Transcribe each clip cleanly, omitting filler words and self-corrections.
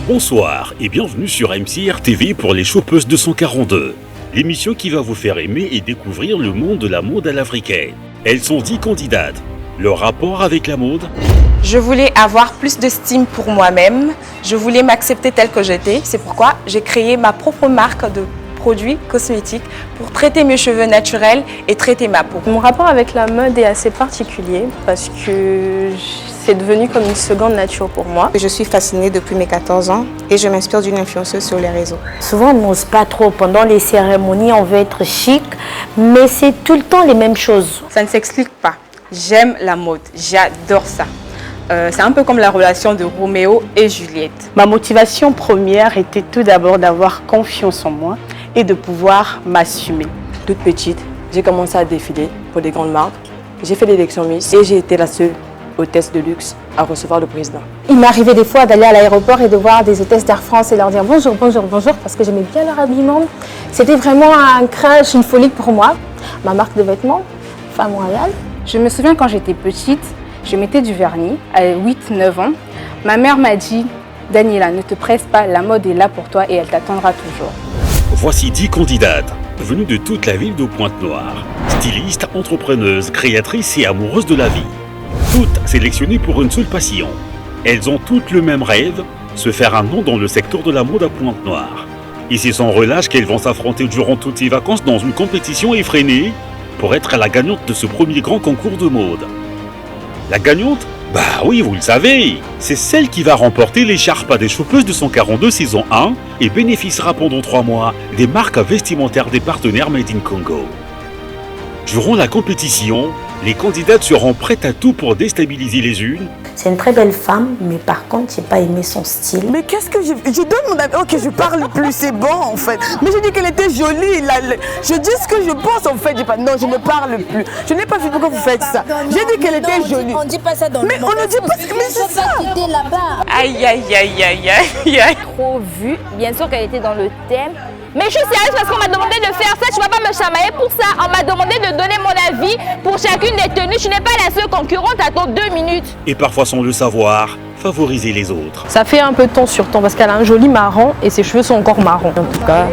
Bonsoir et bienvenue sur MCR TV pour les Chopeuses 242, l'émission qui va vous faire aimer et découvrir le monde de la mode à l'africaine. Elles sont 10 candidates. Leur rapport avec la mode? Je voulais avoir plus d'estime pour moi-même, je voulais m'accepter telle que j'étais. C'est pourquoi j'ai créé ma propre marque de produits cosmétiques pour traiter mes cheveux naturels et traiter ma peau. Mon rapport avec la mode est assez particulier parce que c'est devenu comme une seconde nature pour moi. Je suis fascinée depuis mes 14 ans et je m'inspire d'une influenceuse sur les réseaux. Souvent, on n'ose pas trop. Pendant les cérémonies, on veut être chic, mais c'est tout le temps les mêmes choses. Ça ne s'explique pas. J'aime la mode, j'adore ça. C'est un peu comme la relation de Roméo et Juliette. Ma motivation première était tout d'abord d'avoir confiance en moi et de pouvoir m'assumer. Toute petite, j'ai commencé à défiler pour des grandes marques. J'ai fait l'élection Miss et j'ai été la seule hôtesse de luxe à recevoir le président. Il m'arrivait des fois d'aller à l'aéroport et de voir des hôtesses d'Air France et leur dire bonjour, bonjour, bonjour, parce que j'aimais bien leur habillement. C'était vraiment un crush, une folie pour moi. Ma marque de vêtements, Femme Royale. Je me souviens quand j'étais petite, je mettais du vernis à 8-9 ans. Ma mère m'a dit « Daniela, ne te presse pas, la mode est là pour toi et elle t'attendra toujours ». Voici 10 candidates, venues de toute la ville de Pointe-Noire. Stylistes, entrepreneuses, créatrices et amoureuses de la vie. Toutes sélectionnées pour une seule passion. Elles ont toutes le même rêve, se faire un nom dans le secteur de la mode à Pointe-Noire. Et c'est sans relâche qu'elles vont s'affronter durant toutes les vacances dans une compétition effrénée pour être la gagnante de ce premier grand concours de mode. La gagnante? Bah oui, vous le savez, c'est celle qui va remporter l'écharpe des Chopeuses 242 saison 1 et bénéficiera pendant 3 mois des marques vestimentaires des partenaires Made in Congo. Durant la compétition, les candidates seront prêtes à tout pour déstabiliser les unes. C'est une très belle femme, mais par contre, j'ai pas aimé son style. Mais qu'est-ce que je donne mon avis. Ok, je parle plus, c'est bon en fait. Mais je dis qu'elle était jolie. Je dis ce que je pense en fait. Non, je ne parle plus. Je n'ai pas vu pourquoi vous faites ça. J'ai dit qu'elle était jolie. On ne dit pas ça dans le Mais on ne dit pas ça. Mais c'est ça. Aïe, aïe, aïe, aïe, aïe, aïe. Trop vu. Bien sûr qu'elle était dans le thème. Mais je suis sérieuse parce qu'on m'a demandé de faire ça, tu ne vas pas me chamailler pour ça. On m'a demandé de donner mon avis pour chacune des tenues. Je n'ai pas la seule concurrente, attends 2 minutes. Et parfois sans le savoir, favoriser les autres. Ça fait un peu de temps sur temps parce qu'elle a un joli marron et ses cheveux sont encore marrons. En tout cas,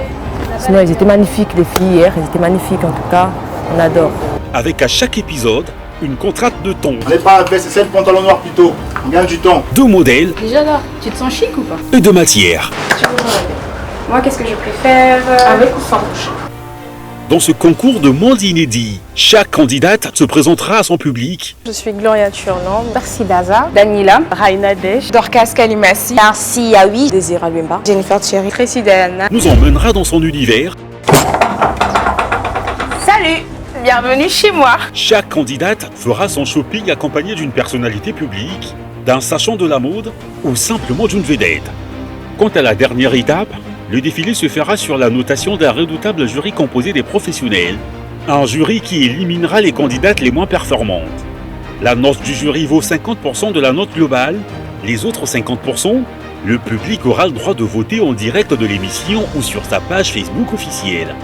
sinon elles étaient magnifiques les filles hier, elles étaient magnifiques en tout cas, on adore. Avec à chaque épisode, une contrainte de ton. On n'est pas à c'est le pantalon noir plutôt, on gagne du temps. De modèles. Déjà là, tu te sens chic ou pas? Et de matière. Moi, qu'est-ce que je préfère? Avec ou sans bouche? Dans ce concours de monde inédit, chaque candidate se présentera à son public. Je suis Gloria Turland, Merci Daza. Daniela, Raina Desh, Dorcas Kalimasi, Merci Yaoui. Désira Lumba, Jennifer Thierry. Tracy Diana. Nous emmènera dans son univers. Salut, bienvenue chez moi. Chaque candidate fera son shopping accompagné d'une personnalité publique, d'un sachant de la mode ou simplement d'une vedette. Quant à la dernière étape, le défilé se fera sur la notation d'un redoutable jury composé des professionnels. Un jury qui éliminera les candidates les moins performantes. La note du jury vaut 50% de la note globale. Les autres 50%, le public aura le droit de voter en direct de l'émission ou sur sa page Facebook officielle.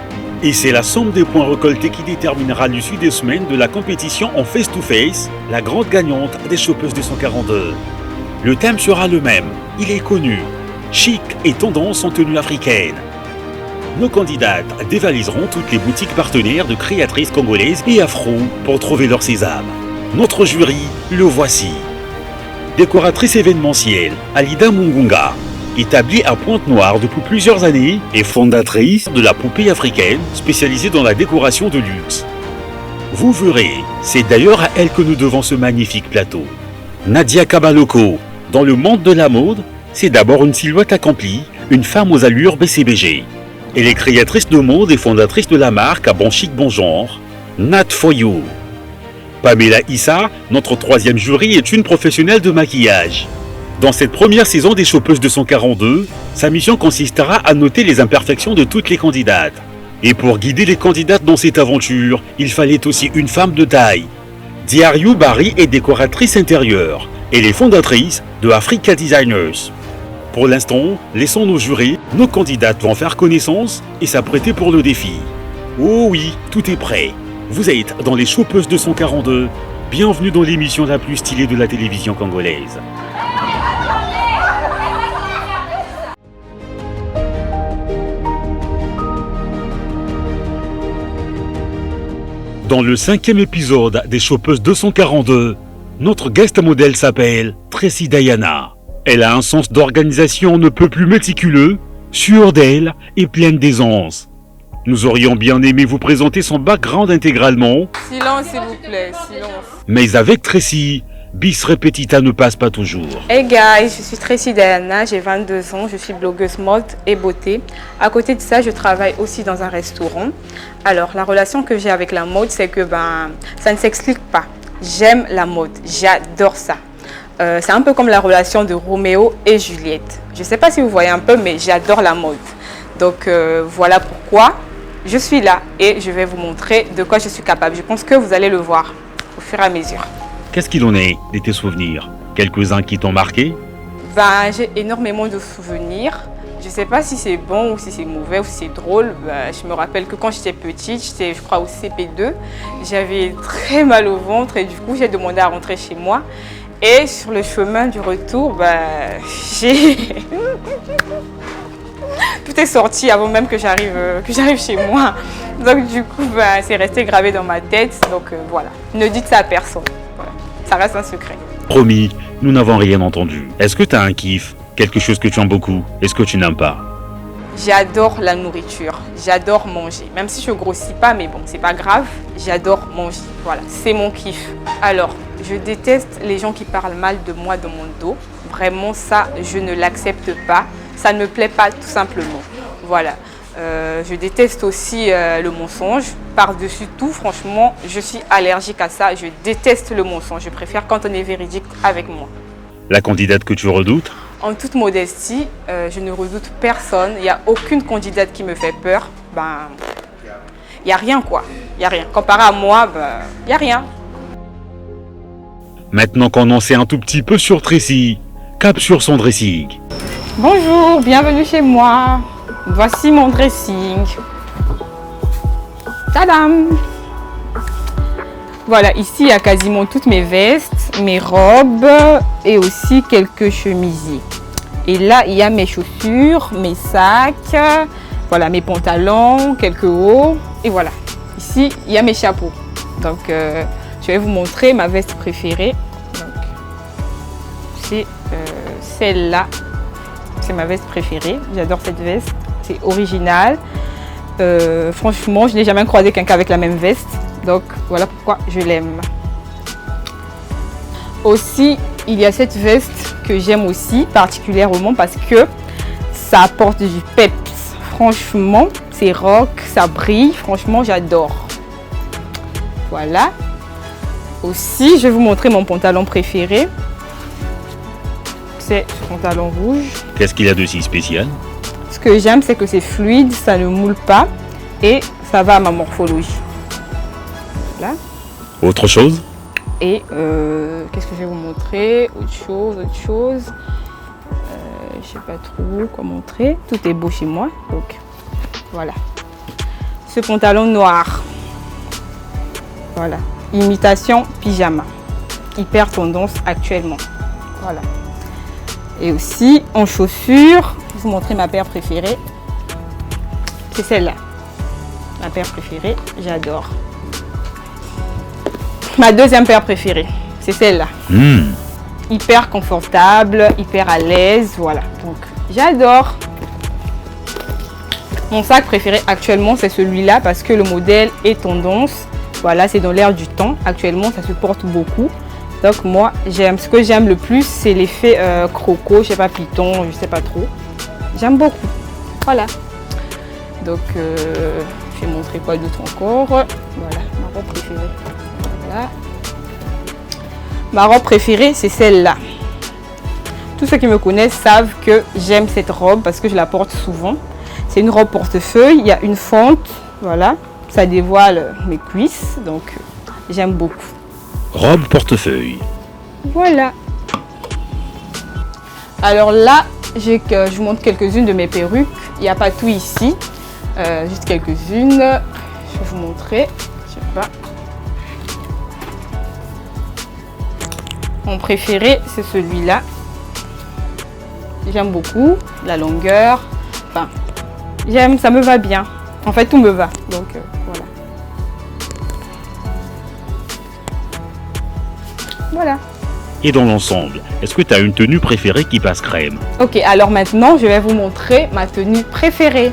Et c'est la somme des points récoltés qui déterminera l'issue des semaines de la compétition en face-to-face, la grande gagnante des Chopeuses 242. Le thème sera le même, il est connu. Chic et tendance en tenue africaine. Nos candidates dévaliseront toutes les boutiques partenaires de créatrices congolaises et afro pour trouver leur sésame. Notre jury, le voici. Décoratrice événementielle, Alida Mungunga, établie à Pointe-Noire depuis plusieurs années et fondatrice de la poupée africaine spécialisée dans la décoration de luxe. Vous verrez, c'est d'ailleurs à elle que nous devons ce magnifique plateau. Nadia Kabaloko, dans le monde de la mode, c'est d'abord une silhouette accomplie, une femme aux allures BCBG. Elle est créatrice de mode et fondatrice de la marque à bon chic bon genre, Nat For You. Pamela Issa, notre troisième jury, est une professionnelle de maquillage. Dans cette première saison des Chopeuses 242, sa mission consistera à noter les imperfections de toutes les candidates. Et pour guider les candidates dans cette aventure, il fallait aussi une femme de taille. Diariou Barry est décoratrice intérieure. Elle est fondatrice de Africa Designers. Pour l'instant, laissons nos jurés, nos candidates vont faire connaissance et s'apprêter pour le défi. Oh oui, tout est prêt. Vous êtes dans les Chopeuses 242. Bienvenue dans l'émission la plus stylée de la télévision congolaise. Dans le 5e épisode des Chopeuses 242, notre guest modèle s'appelle Tracy Diana. Elle a un sens d'organisation ne peut plus méticuleux, sûre d'elle et pleine d'aisance. Nous aurions bien aimé vous présenter son background intégralement. Silence s'il vous plaît, silence. Mais avec Tracy, bis repetita ne passe pas toujours. Hey guys, je suis Tracy Diana, j'ai 22 ans, je suis blogueuse mode et beauté. À côté de ça, je travaille aussi dans un restaurant. Alors, la relation que j'ai avec la mode, c'est que ça ne s'explique pas. J'aime la mode, j'adore ça. C'est un peu comme la relation de Roméo et Juliette. Je ne sais pas si vous voyez un peu, mais j'adore la mode. Donc voilà pourquoi je suis là et je vais vous montrer de quoi je suis capable. Je pense que vous allez le voir au fur et à mesure. Qu'est-ce qu'il en est de tes souvenirs? Quelques-uns qui t'ont marqué? J'ai énormément de souvenirs. Je ne sais pas si c'est bon ou si c'est mauvais ou si c'est drôle. Je me rappelle que quand j'étais petite, j'étais je crois au CP2, j'avais très mal au ventre et du coup j'ai demandé à rentrer chez moi. Et sur le chemin du retour, j'ai... Tout est sorti avant même que j'arrive chez moi. Donc du coup, c'est resté gravé dans ma tête. Donc voilà, ne dites ça à personne. Voilà. Ça reste un secret. Promis, nous n'avons rien entendu. Est-ce que tu as un kiff? Quelque chose que tu aimes beaucoup? Est-ce que tu n'aimes pas? J'adore la nourriture, j'adore manger. Même si je grossis pas, mais bon, c'est pas grave. J'adore manger. Voilà, c'est mon kiff. Alors, je déteste les gens qui parlent mal de moi dans mon dos. Vraiment, ça, je ne l'accepte pas. Ça ne me plaît pas, tout simplement. Voilà. Je déteste aussi le mensonge. Par-dessus tout, franchement, je suis allergique à ça. Je déteste le mensonge. Je préfère quand on est véridique avec moi. La candidate que tu redoutes? En toute modestie, je ne redoute personne. Il n'y a aucune candidate qui me fait peur. Il n'y a rien, quoi. Il n'y a rien. Comparé à moi, il n'y a rien. Maintenant qu'on en sait un tout petit peu sur Tracy, cap sur son dressing. Bonjour, bienvenue chez moi. Voici mon dressing. Tadam! Voilà, ici il y a quasiment toutes mes vestes, mes robes et aussi quelques chemisiers. Et là, il y a mes chaussures, mes sacs, voilà, mes pantalons, quelques hauts. Et voilà, ici, il y a mes chapeaux. Donc, je vais vous montrer ma veste préférée. C'est celle-là. C'est ma veste préférée. J'adore cette veste. C'est original. Franchement, je n'ai jamais croisé quelqu'un avec la même veste. Donc, voilà pourquoi je l'aime. Aussi, il y a cette veste que j'aime aussi particulièrement parce que ça apporte du peps. Franchement, c'est rock, ça brille. Franchement, j'adore. Voilà. Aussi, je vais vous montrer mon pantalon préféré. C'est ce pantalon rouge. Qu'est-ce qu'il y a de si spécial? Ce que j'aime, c'est que c'est fluide, ça ne moule pas et ça va à ma morphologie. Voilà. Autre chose? Et qu'est-ce que je vais vous montrer? Autre chose. Je sais pas trop quoi montrer. Tout est beau chez moi. Donc voilà. Ce pantalon noir. Voilà. Imitation pyjama. Hyper tendance actuellement. Voilà. Et aussi en chaussures, je vais vous montrer ma paire préférée. C'est celle-là. Ma paire préférée, j'adore. Ma deuxième paire préférée, c'est celle-là. Hyper confortable, hyper à l'aise, voilà. Donc j'adore. Mon sac préféré actuellement, c'est celui-là parce que le modèle est tendance. Voilà, c'est dans l'air du temps. Actuellement, ça se porte beaucoup. Donc moi, ce que j'aime le plus, c'est l'effet croco, je sais pas, python, je sais pas trop. J'aime beaucoup. Voilà. Donc, je vais montrer quoi d'autre encore. Voilà, ma robe préférée. Voilà. Ma robe préférée, c'est celle-là. Tous ceux qui me connaissent savent que j'aime cette robe parce que je la porte souvent. C'est une robe portefeuille, il y a une fente, voilà. Ça dévoile mes cuisses, donc j'aime beaucoup. Robe portefeuille. Voilà. Alors là, je vous montre quelques-unes de mes perruques. Il n'y a pas tout ici, juste quelques-unes. Je vais vous montrer. Je sais pas. Mon préféré, c'est celui-là. J'aime beaucoup la longueur. Enfin, j'aime, ça me va bien. En fait, tout me va. Donc voilà. Voilà. Et dans l'ensemble, est-ce que tu as une tenue préférée qui passe crème? Ok, alors maintenant, je vais vous montrer ma tenue préférée.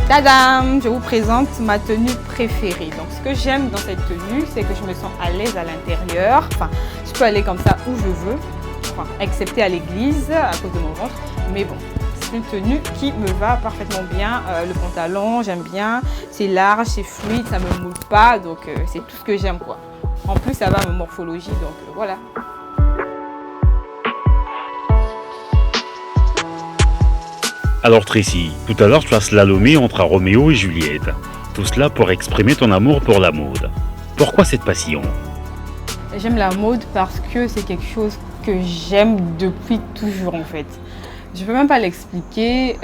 Tadam! Je vous présente ma tenue préférée. Donc, ce que j'aime dans cette tenue, c'est que je me sens à l'aise à l'intérieur. Enfin, je peux aller comme ça où je veux, enfin, excepté à l'église à cause de mon ventre. Mais bon, c'est une tenue qui me va parfaitement bien. Le pantalon, j'aime bien. C'est large, c'est fluide, ça ne me moule pas. Donc, c'est tout ce que j'aime, quoi. En plus, ça va à ma morphologie. Donc, voilà. Alors Tracy, tout à l'heure tu as slalomé entre Roméo et Juliette. Tout cela pour exprimer ton amour pour la mode. Pourquoi cette passion? J'aime la mode parce que c'est quelque chose que j'aime depuis toujours en fait. Je ne peux même pas l'expliquer.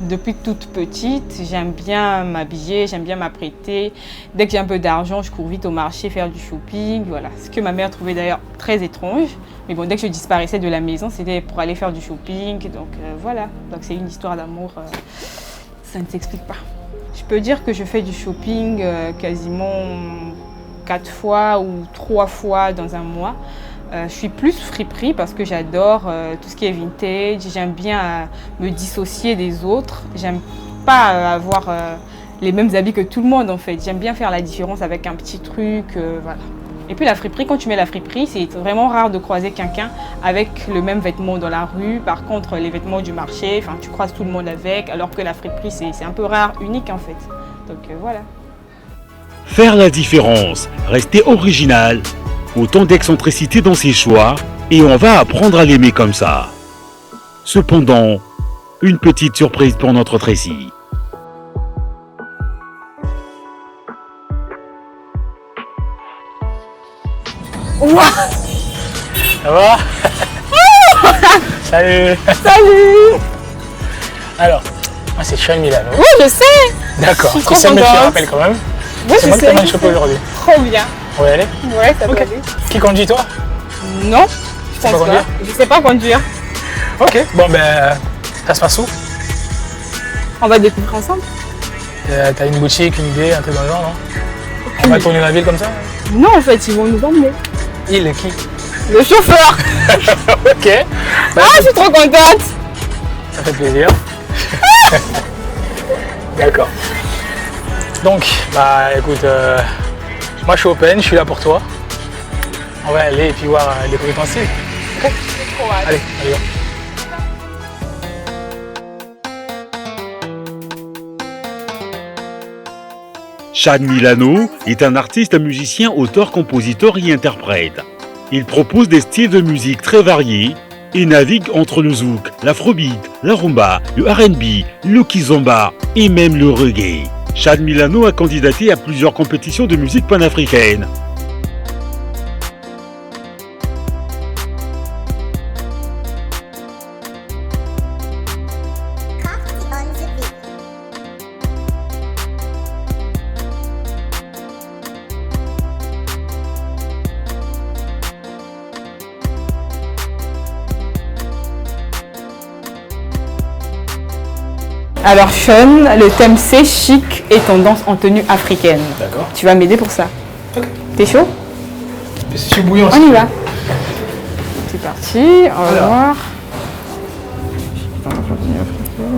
Depuis toute petite, j'aime bien m'habiller, j'aime bien m'apprêter. Dès que j'ai un peu d'argent, je cours vite au marché faire du shopping. Voilà. Ce que ma mère trouvait d'ailleurs très étrange. Mais bon, dès que je disparaissais de la maison, c'était pour aller faire du shopping. Donc voilà. Donc c'est une histoire d'amour. Ça ne s'explique pas. Je peux dire que je fais du shopping quasiment 4 fois ou 3 fois dans un mois. Je suis plus friperie parce que j'adore tout ce qui est vintage. J'aime bien me dissocier des autres. J'aime pas avoir les mêmes habits que tout le monde en fait. J'aime bien faire la différence avec un petit truc. Voilà. Et puis la friperie, quand tu mets la friperie, c'est vraiment rare de croiser quelqu'un avec le même vêtement dans la rue. Par contre, les vêtements du marché, tu croises tout le monde avec, alors que la friperie, c'est un peu rare, unique en fait. Donc voilà. Faire la différence, rester original, autant d'excentricité dans ses choix, et on va apprendre à l'aimer comme ça. Cependant, une petite surprise pour notre Tracy. Wow. Ça va? Salut. Salut. Alors, moi c'est Sean Milano. Oui, je sais. D'accord. Tu sais, mais je te rappelle quand même. Oui, c'est moi qui t'amène choper aujourd'hui. Trop bien. On va y aller? Ouais, ça va aller. Qui conduit toi? Non, je pense pas. Je sais pas conduire. Ok, bon ben, ça se passe où? On va découvrir ensemble. T'as une boutique, une idée, un truc dans le genre, non? On va tourner la ville comme ça? Non, en fait, ils vont nous emmener. Il est qui? Le chauffeur. Ok. Bah, je suis trop contente. Ça fait plaisir. D'accord. Donc, bah écoute, moi je suis open, je suis là pour toi. On va aller et puis voir découvrir ton style. Ok? Allez, allez. Sean Milano est un artiste, musicien, auteur, compositeur et interprète. Il propose des styles de musique très variés et navigue entre le zouk, l'afrobeat, la rumba, le R&B, le kizomba et même le reggae. Sean Milano a candidaté à plusieurs compétitions de musique panafricaine. Alors Sean, le thème c'est chic et tendance en tenue africaine. D'accord. Tu vas m'aider pour ça. Ok. T'es chaud? Je suis bouillant. On y va. C'est parti, on va voir.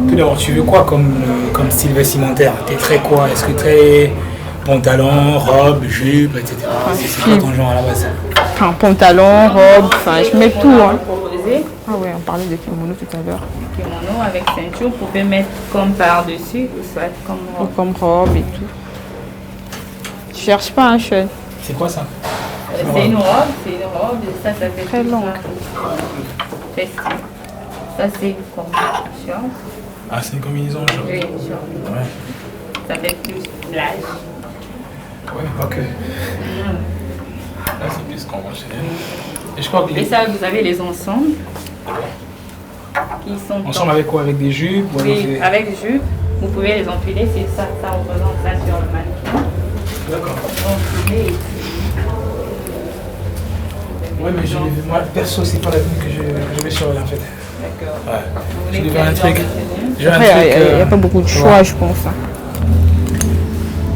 Tout d'abord, tu veux quoi comme style vestimentaire? T'es très quoi? Est-ce que t'es pantalon, robe, jupe, etc. C'est quoi ton genre à la base? Enfin, pantalon, robe, enfin je mets tout. Hein. Ah ouais, on parlait de kimono tout à l'heure. Kimono avec ceinture, vous pouvez mettre comme par-dessus ou soit comme robe. Ou comme robe et tout. Tu cherches pas un Sean? C'est quoi ça? C'est une robe, et ça fait très long. Ça c'est comme short. Ah, c'est une combinaison genre. Oui, short. Ouais. Ça fait plus plage. Ouais, ok. Là, c'est plus conventionnel. Et je crois que Et ça, vous avez les ensembles. Qui sont ensemble avec quoi? Avec des jupes? Oui, avec jupe. Vous pouvez les empiler, c'est ça, ça représente ça sur le mannequin. D'accord. Empiler et ouais, mais moi, perso, c'est pas la tenue que je vais sur elle en fait. D'accord. Ouais. Je veux un truc. Il n'y a pas beaucoup de choix, je pense.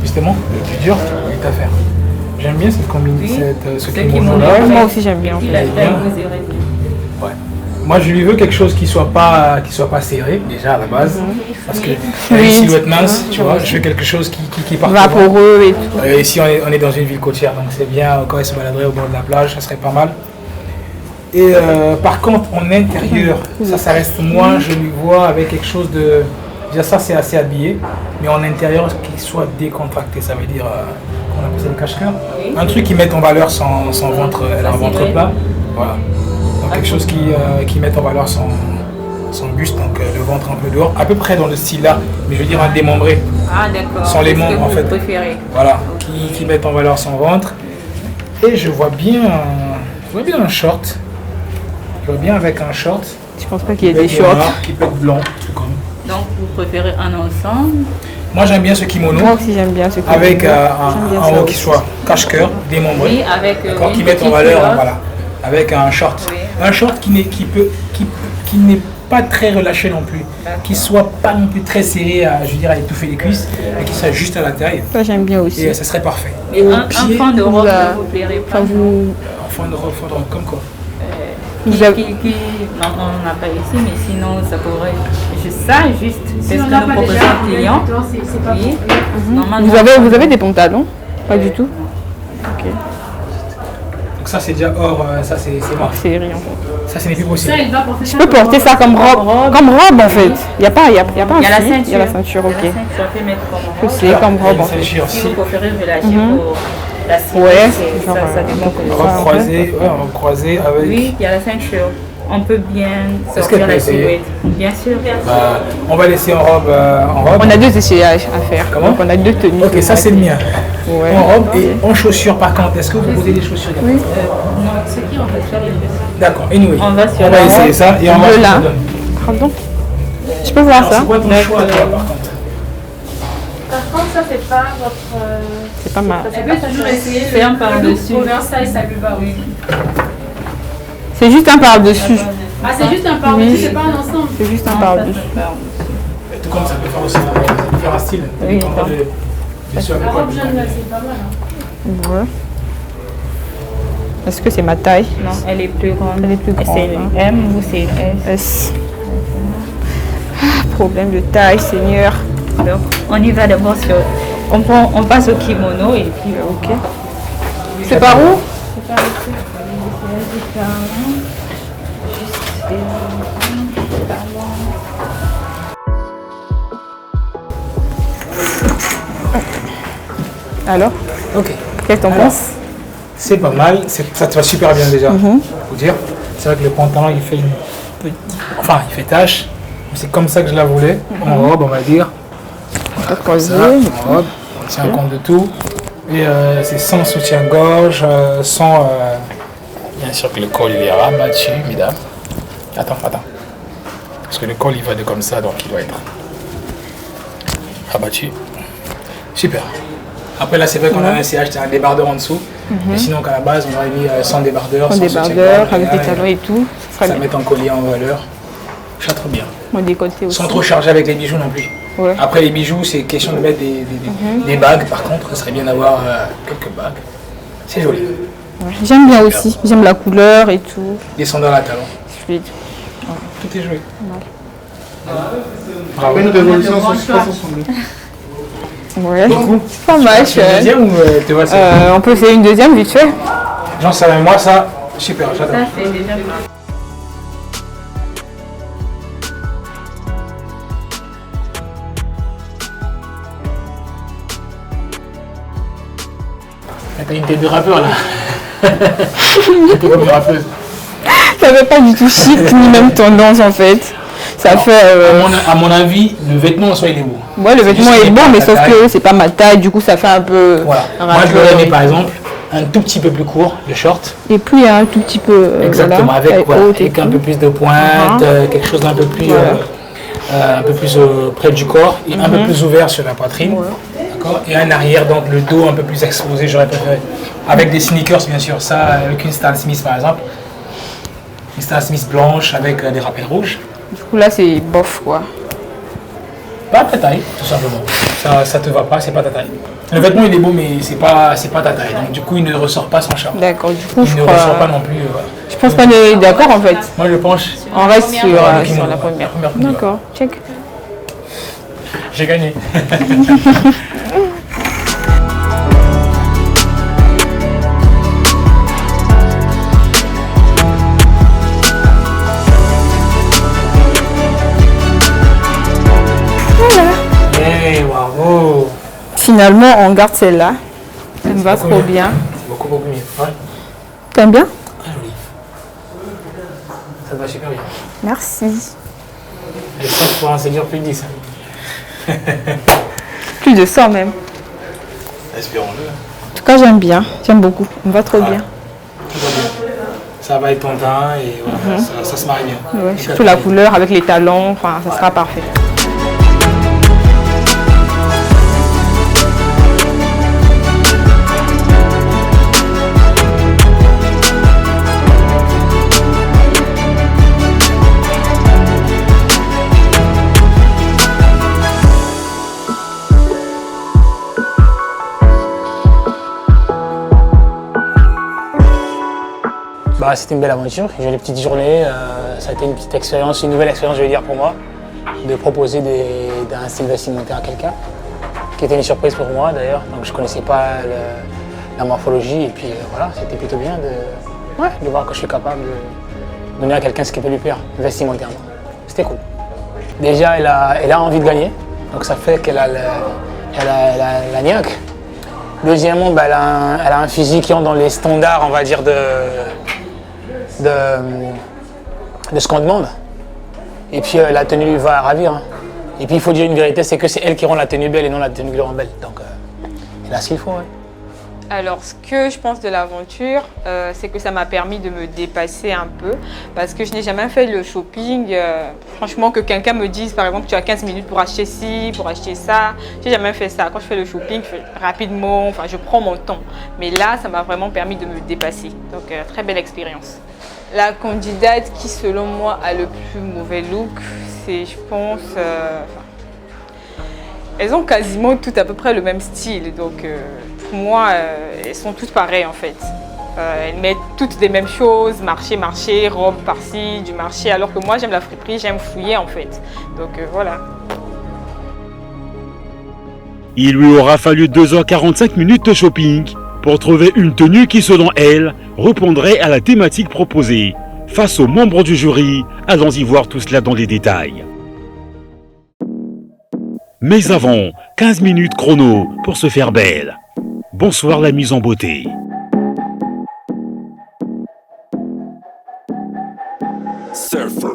Plus justement, le plus dur est à faire. J'aime bien cette combinaison, ce kimono-là. Moi aussi j'aime bien. En fait. Ouais. Moi je lui veux quelque chose qui soit pas serré déjà à la base, parce que une silhouette mince, tu vois, je veux quelque chose qui part vaporeux et tout. Et ici on est dans une ville côtière, donc c'est bien quand elle se baladerait au bord de la plage, ça serait pas mal. Et par contre en intérieur, ça reste moins, je lui vois avec quelque chose de... Déjà ça c'est assez habillé, mais en intérieur qu'il soit décontracté, ça veut dire, on appelle ça le cache-cœur. Un truc qui met en valeur son ventre, elle a un ventre plat, voilà. Donc quelque chose qui met en valeur son buste, donc le ventre un peu dehors, à peu près dans le style là, mais je veux dire un démembré. Ah d'accord. Sans les membres en fait. Préférez. Voilà, qui met en valeur son ventre. Et je vois bien un short. Je vois bien avec un short. Je pense pas qu'il y ait des shorts. Qui peut être blanc, tout comme. Donc vous préférez un ensemble? Moi j'aime bien ce kimono. Moi aussi j'aime bien ce kimono. Avec un haut qui soit cache-cœur, démembré. Oui, avec qui met en valeur, voilà. Avec un short. Oui. Un short qui n'est pas très relâché non plus. Qui soit pas non plus très serré à, je veux dire, à étouffer les cuisses, mais qui soit juste à la taille. Ça j'aime bien aussi. Et ça serait parfait. Et un fond de robe ne vous plairait pas? Un fond de robe comme quoi? Non, on n'a pas ici, mais sinon ça pourrait. Juste ça, juste. C'est ce que nous proposons aux clients. Oui. Vous avez des pantalons? Pas du tout. Ok. Donc ça c'est déjà hors, ça c'est mort. C'est rien. Ça ce n'est plus possible. Je peux porter ça comme robe en fait. Il n'y a pas un fil. Il y a la ceinture, ok. Ça peut mettre comme robe. C'est comme robe en fait. Si vous préférez relâcher pour la ceinture, ouais, ça dépend comme ça. Robe croisée avec... Oui, il y a la ceinture. On peut bien sortir la silhouette. Bien sûr. On va laisser en robe. On a 2 essayages à faire. Comment? Donc on a 2 tenues. Ok, ça c'est le mien. Ouais. En robe et en chaussures par contre. Est-ce que vous posez des chaussures? Oui. Non, c'est qui on va faire les deux. D'accord, anyway. On va sur essayer ça et on va là. Pardon? Je peux voir ça? C'est quoi ton choix toi par contre? Par contre, ça c'est pas votre... C'est pas mal. Elle peut toujours essayer c'est un par-dessus. Oversize, ça lui va, oui. C'est juste un par-dessus. Ah, c'est juste un par-dessus, c'est pas un ensemble. C'est juste un par-dessus. Tout comme ça peut faire aussi un style. Oui, La robe jaune là, c'est pas mal. Ouais. Est-ce que c'est ma taille? Non, elle est plus grande. Elle est plus grande. C'est une M ou c'est une S? S. Problème de taille, Seigneur. Donc, on y va d'abord sur... On passe au kimono et puis... Ok. C'est par où? C'est par ici. Alors? Ok. Qu'est-ce que t'en penses? C'est pas mal, ça te va super bien déjà, faut dire. C'est vrai que le pantalon il fait il fait tache. C'est comme ça que je la voulais, en robe on va dire. En robe, on tient compte de tout. Et c'est sans soutien-gorge, sans... Bien sûr que le col il est rabattu, mesdames. Attends. Parce que le col il va de comme ça, donc il doit être rabattu. Super. Après là c'est vrai qu'on a essayé d'acheter un débardeur en dessous. Mais sinon qu'à la base on aurait mis sans débardeur. Sans débardeur, avec des talons et tout. Ça met ton collier en valeur. Ça trop bien. Mon décolleté aussi. Sans trop charger avec les bijoux non plus. Ouais. Après les bijoux c'est question de mettre des bagues par contre. Ça serait bien d'avoir quelques bagues. C'est joli. Ouais. J'aime bien aussi. J'aime la couleur et tout. Des sandales à talons. Fluide. Tout est joli. Bravo. Nous devons Ouais, c'est pas mal. Une deuxième ou te vois on peut faire une deuxième vite fait. J'en savais moi ça, super, j'adore. Ça c'est déjà T'as une tête de rappeur là. T'es comme une rappeuse. Ça fait pas du tout chic ni même tendance en fait. Ça fait. À mon avis, le vêtement en soi il est beau. Ouais, le vêtement est bon, mais sauf que c'est pas ma taille, du coup ça fait un peu. Voilà. Moi je l'aurais aimé par exemple un tout petit peu plus court, le short. Et puis un tout petit peu. Exactement, voilà, avec un peu plus de pointe, quelque chose d'un peu plus, près du corps et un peu plus ouvert sur la poitrine. D'accord. Et un arrière, donc le dos un peu plus exposé, j'aurais préféré. Avec des sneakers bien sûr, ça avec une Stan Smith par exemple. Une Stan Smith blanche avec des rappels rouges. Du coup là c'est bof quoi. Pas ta taille, tout simplement. ça te va pas, c'est pas ta taille. Le vêtement il est beau mais c'est pas ta taille, donc du coup il ne ressort pas son charme. D'accord, du coup Il ne ressort pas non plus. Je pense qu'on est d'accord en fait. Moi je pense. On reste sur la première. D'accord, check. J'ai gagné. Hey, bravo. Finalement, on garde celle-là. Elle me va trop bien. C'est beaucoup mieux. Ouais. T'aimes bien? Très joli. Ça te va super bien. Merci. J'espère que tu pourras en séduire plus de 10. Plus de 100 même. Espérons-le. En tout cas, j'aime bien. J'aime beaucoup. Elle me va trop bien. Tout va bien. Ça va avec ton teint et voilà, ça se marie bien. Ouais, surtout la couleur avec les talons, enfin, ça sera parfait. C'était une belle aventure, j'ai eu des petites journées, ça a été une petite expérience, une nouvelle expérience je veux dire pour moi, de proposer un style vestimentaire à quelqu'un, qui était une surprise pour moi d'ailleurs, donc je ne connaissais pas la morphologie et puis voilà, c'était plutôt bien de voir que je suis capable de donner à quelqu'un ce qui peut lui plaire vestimentairement, c'était cool. Déjà elle a envie de gagner, donc ça fait qu'elle a la niaque. Deuxièmement, elle a un physique qui entre dans les standards on va dire de ce qu'on demande. Et puis la tenue va ravir. Et puis il faut dire une vérité, c'est que c'est elle qui rend la tenue belle et non la tenue qui la rend belle. Donc elle a ce qu'il faut. Ouais. Alors ce que je pense de l'aventure, c'est que ça m'a permis de me dépasser un peu parce que je n'ai jamais fait le shopping. Franchement, que quelqu'un me dise par exemple tu as 15 minutes pour acheter ci, pour acheter ça, j'ai jamais fait ça. Quand je fais le shopping, je fais rapidement, enfin je prends mon temps. Mais là, ça m'a vraiment permis de me dépasser. Donc très belle expérience. La candidate qui selon moi a le plus mauvais look, c'est je pense... elles ont quasiment toutes à peu près le même style. Donc pour moi, elles sont toutes pareilles en fait. Elles mettent toutes des mêmes choses, marché, robe par-ci, du marché. Alors que moi j'aime la friperie, j'aime fouiller en fait. Donc voilà. Il lui aura fallu 2h45 minutes de shopping pour trouver une tenue qui, selon elle, répondrait à la thématique proposée. Face aux membres du jury, allons-y voir tout cela dans les détails. Mais avant, 15 minutes chrono pour se faire belle. Bonsoir la mise en beauté. Surfer.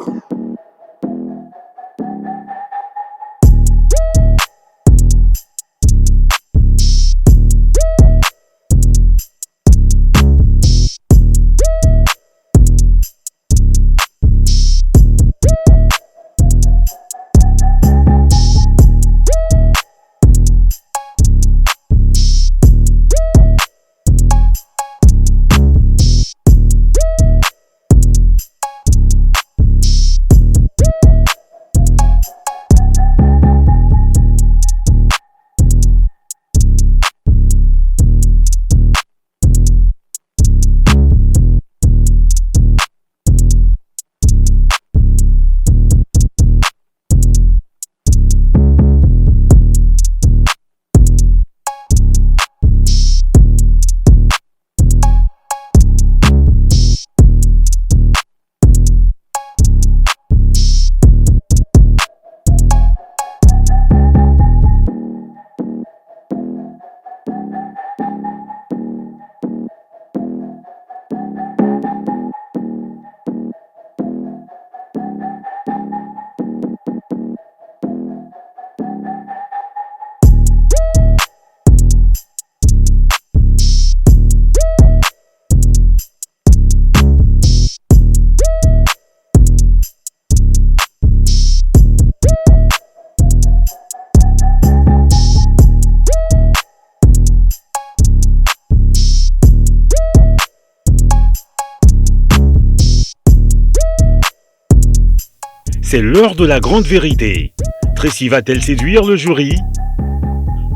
C'est l'heure de la grande vérité. Tracy va-t-elle séduire le jury?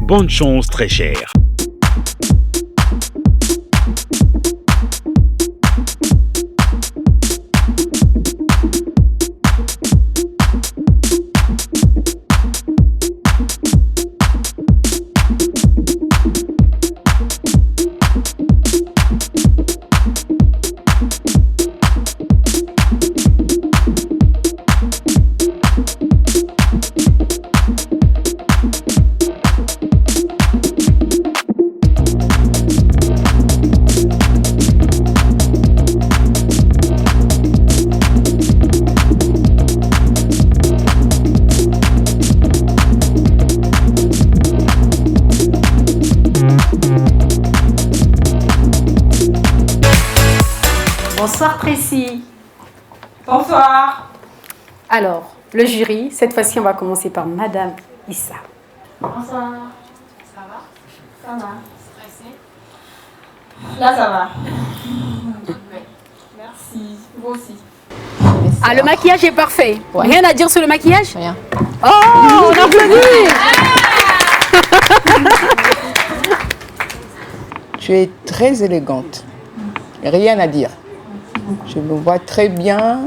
Bonne chance très chère. Bonsoir Tracy. Bonsoir. Alors, le jury, cette fois-ci on va commencer par Madame Issa. Bonsoir. Ça va? Ça va. Stressé? Là, ça va. Merci. Vous aussi. Ah, le maquillage est parfait. Ouais. Rien à dire sur le maquillage? Rien. Oh, on applaudit. Tu es très élégante. Rien à dire. Je me vois très bien.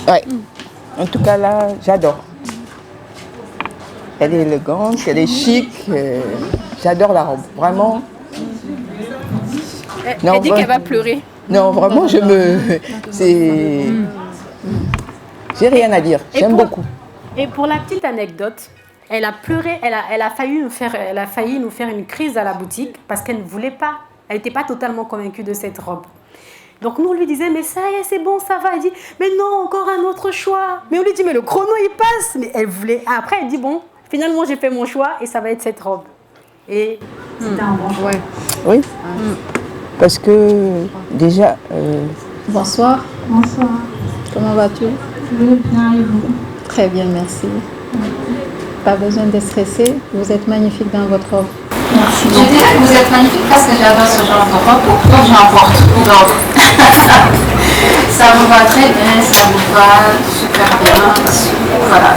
Ouais. En tout cas, là, j'adore. Elle est élégante, elle est chic. J'adore la robe. Vraiment. Elle dit qu'elle va pleurer. Non, vraiment, c'est... J'ai rien à dire. J'aime beaucoup. Et pour la petite anecdote, elle a pleuré, elle a failli nous faire une crise à la boutique parce qu'elle ne voulait pas, elle n'était pas totalement convaincue de cette robe. Donc nous on lui disait mais ça y est, c'est bon, ça va. Elle dit mais non, encore un autre choix. Mais on lui dit mais le chrono il passe. Mais elle voulait. Après elle dit bon, finalement j'ai fait mon choix et ça va être cette robe. Et c'était un bon choix. Oui. Parce que déjà. Bonsoir. Bonsoir. Comment vas-tu? Je vais bien et vous? Très bien, merci. Pas besoin de stresser. Vous êtes magnifique dans votre robe. Merci. Je dirais que vous êtes magnifique parce que j'adore ce genre de robe. Donc j'en porte. Donc ça vous va très bien, ça vous va super bien. Voilà.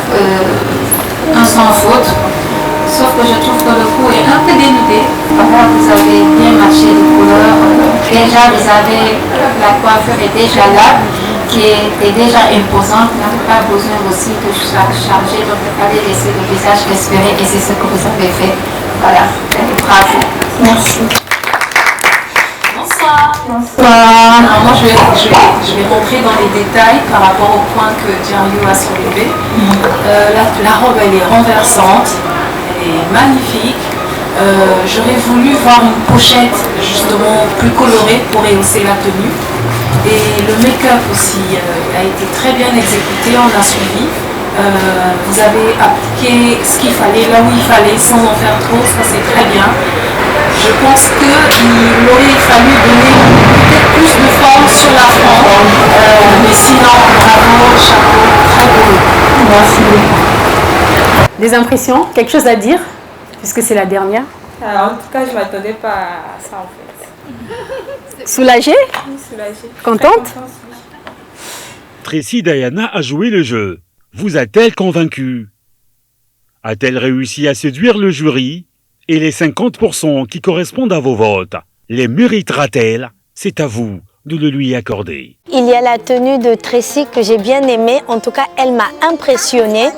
Un sans faute. Sauf que je trouve que le cou est un peu dénudé. Enfin, vous avez bien matché les couleurs. Déjà, vous avez la coiffure est déjà là, qui est déjà imposante. Il n'y a pas besoin aussi que je sois chargée. Donc, il fallait laisser le visage respirer et c'est ce que vous avez fait. Voilà. Bravo. Merci. Bonsoir. Bonsoir. Alors, moi, je vais rentrer dans les détails par rapport au point que Diario a soulevé. La robe, elle est renversante. Magnifique. J'aurais voulu voir une pochette justement plus colorée pour rehausser la tenue. Et le make-up aussi a été très bien exécuté, on a suivi. Vous avez appliqué ce qu'il fallait, là où il fallait, sans en faire trop, ça c'est très bien. Je pense qu'il aurait fallu donner peut-être plus de forme sur la frange. Mais sinon, bravo, chapeau, très beau. Merci beaucoup. Des impressions, quelque chose à dire, puisque c'est la dernière. En tout cas, je ne m'attendais pas à ça en fait. Soulagée? Oui, soulagée. Contente? Tracy Diana a joué le jeu. Vous a-t-elle convaincu? A-t-elle réussi à séduire le jury? Et les 50% qui correspondent à vos votes, les méritera-t-elle? C'est à vous de le lui accorder. Il y a la tenue de Tracy que j'ai bien aimée. En tout cas, elle m'a impressionnée.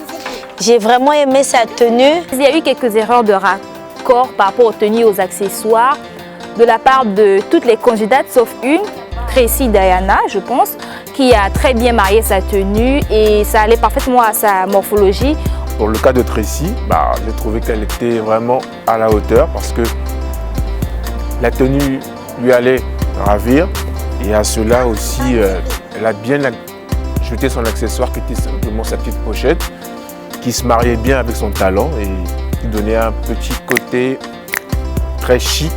J'ai vraiment aimé sa tenue. Il y a eu quelques erreurs de raccord par rapport aux tenues et aux accessoires de la part de toutes les candidates, sauf une, Tracy Diana, je pense, qui a très bien marié sa tenue et ça allait parfaitement à sa morphologie. Pour le cas de Tracy, j'ai trouvé qu'elle était vraiment à la hauteur parce que la tenue lui allait ravir et à cela aussi, elle a bien jeté son accessoire qui était simplement sa petite pochette, qui se mariait bien avec son talent et qui donnait un petit côté très chic.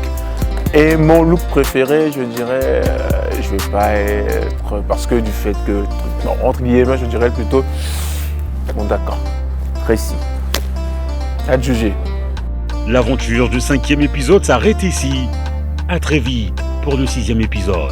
Et mon look préféré, je dirais, je ne vais pas être, parce que du fait que, non, entre guillemets, je dirais plutôt, bon d'accord, Tracy, à te juger. L'aventure du 5e épisode s'arrête ici. À très vite pour le 6e épisode.